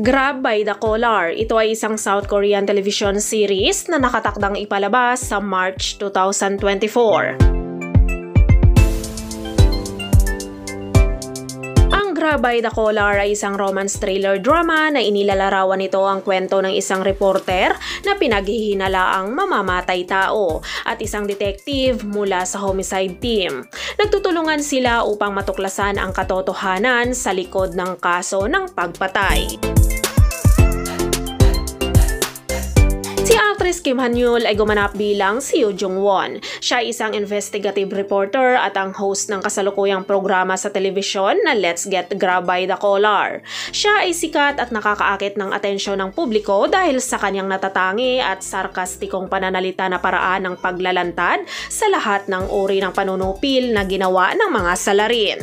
Grab by the Collar. Ito ay isang South Korean television series na nakatakdang ipalabas sa March 2024. Grab by the Collar ay isang romance thriller drama na inilalarawan nito ang kwento ng isang reporter na pinaghihinalaang mamamatay tao at isang detective mula sa homicide team. Nagtutulungan sila upang matuklasan ang katotohanan sa likod ng kaso ng pagpatay. Si actress Kim Han-yul ay gumanap bilang si Yoo Jung-won. Siya ay isang investigative reporter at ang host ng kasalukuyang programa sa telebisyon na Let's Get Grab by the Collar. Siya ay sikat at nakakaakit ng atensyon ng publiko dahil sa kanyang natatangi at sarkastikong pananalita na paraan ng paglalantad sa lahat ng uri ng panunupil na ginawa ng mga salarin.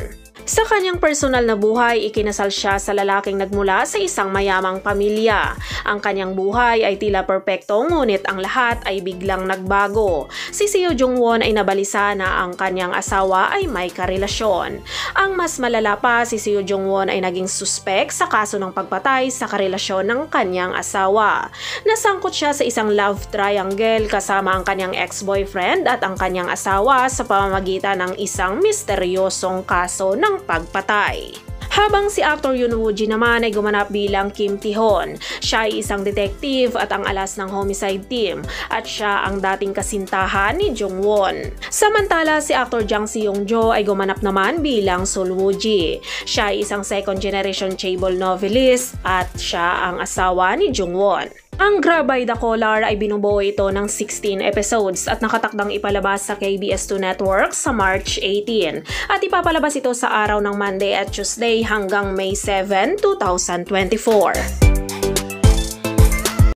Sa kanyang personal na buhay, ikinasal siya sa lalaking nagmula sa isang mayamang pamilya. Ang kanyang buhay ay tila perpekto ngunit ang lahat ay biglang nagbago. Si Yoo Jung-won ay nabalisa na ang kanyang asawa ay may karelasyon. Ang mas malala pa, si Yoo Jung-won ay naging suspek sa kaso ng pagpatay sa karelasyon ng kanyang asawa. Nasangkot siya sa isang love triangle kasama ang kanyang ex-boyfriend at ang kanyang asawa sa pamamagitan ng isang misteryosong kaso ng pagpatay. Habang si actor Yoon Woo-ji naman ay gumanap bilang Kim Tae-hon. Siya ay isang detective at ang alas ng homicide team at siya ang dating kasintahan ni Jung-won. Samantala si actor Jang Si-young-jo ay gumanap naman bilang Sol Woo-ji. Siya ay isang second generation chaebol novelist at siya ang asawa ni Jung-won. Ang Grab by the Collar ay binubuo ito ng 16 episodes at nakatakdang ipalabas sa KBS2 Network sa March 18 at ipapalabas ito sa araw ng Monday at Tuesday hanggang May 7, 2024.